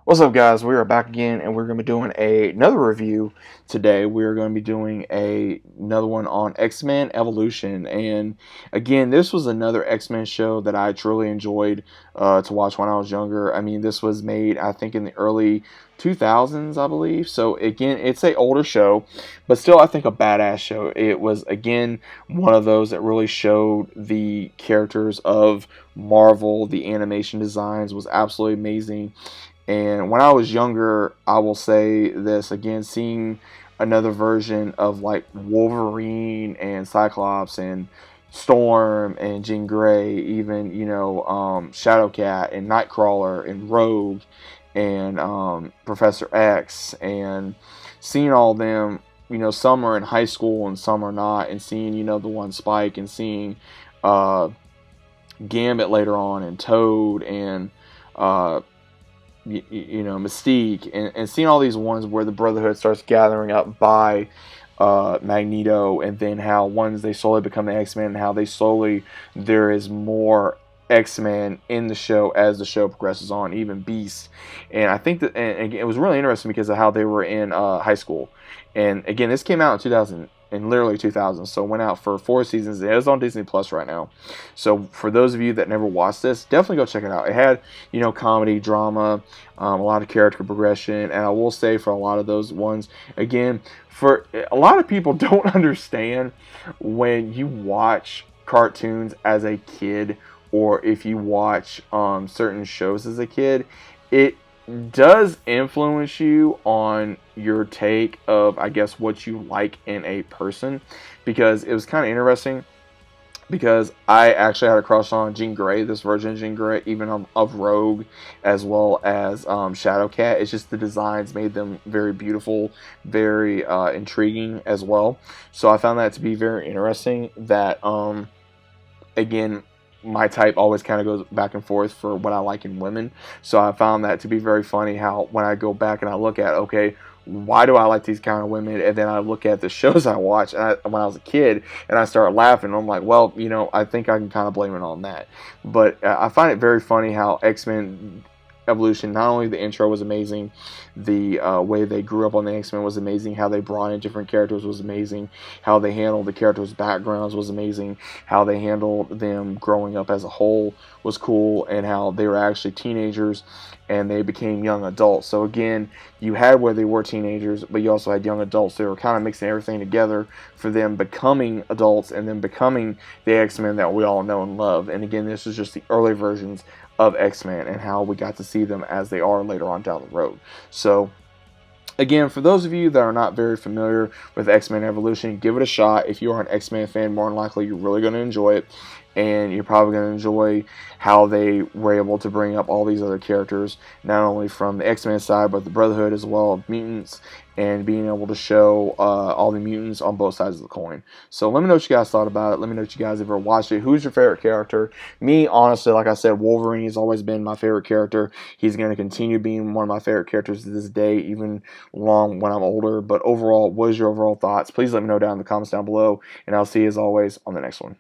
What's up, guys? We are back again, and we're going to be doing another review today. We're going to be doing another one on X-Men Evolution, and again, this was another X-Men show that I truly enjoyed to watch when I was younger. I mean, this was made, I think, in the early 2000s, I believe. So again, it's a older show, but still, I think a badass show. It was again one of those that really showed the characters of Marvel. The animation designs was absolutely amazing. And when I was younger, I will say this again, seeing another version of like Wolverine and Cyclops and Storm and Jean Grey, even Shadowcat and Nightcrawler and Rogue and Professor X, and seeing all of them. Some are in high school and some are not, and seeing the one Spike and seeing uh, Gambit later on and Toad and uh, Mystique, and seeing all these ones where the Brotherhood starts gathering up by Magneto, and then how ones they slowly become the X-Men, and how there is more X-Men in the show as the show progresses on, even Beast. And I think that, and it was really interesting because of how they were in high school. And again, this came out in 2000, in literally 2000, so it went out for 4 seasons. It is on Disney Plus right now. So for those of you that never watched this, definitely go check it out. It had comedy, drama, a lot of character progression, and I will say for a lot of those ones, again, for a lot of people don't understand when you watch cartoons as a kid, or if you watch certain shows as a kid, it does influence you on your take of, I guess, what you like in a person. Because it was kind of interesting, because I actually had a crush on Jean Grey, this version of Jean Grey, even of Rogue, as well as Shadowcat. It's just the designs made them very beautiful, very intriguing as well. So I found that to be very interesting, that again, my type always kind of goes back and forth for what I like in women. So I found that to be very funny, how when I go back and I look at, okay, why do I like these kind of women? And then I look at the shows I watch when I was a kid, and I start laughing. I'm like, well, I think I can kind of blame it on that. But I find it very funny how X-Men Evolution, not only the intro was amazing, the way they grew up on the X-Men was amazing, how they brought in different characters was amazing, how they handled the characters' backgrounds was amazing, how they handled them growing up as a whole was cool, and how they were actually teenagers and they became young adults. So again, you had where they were teenagers, but you also had young adults. They were kind of mixing everything together for them becoming adults and then becoming the X-Men that we all know and love. And again, this is just the early versions of X-Men and how we got to see them as they are later on down the road. So again, for those of you that are not very familiar with X-Men Evolution, give it a shot. If you are an X-Men fan, more than likely you're really going to enjoy it. And you're probably going to enjoy how they were able to bring up all these other characters, not only from the X-Men side, but the Brotherhood as well, of mutants, and being able to show all the mutants on both sides of the coin. So let me know what you guys thought about it. Let me know if you guys ever watched it. Who's your favorite character? Me, honestly, like I said, Wolverine has always been my favorite character. He's going to continue being one of my favorite characters to this day, even long when I'm older. But overall, what is your overall thoughts? Please let me know down in the comments down below, and I'll see you as always on the next one.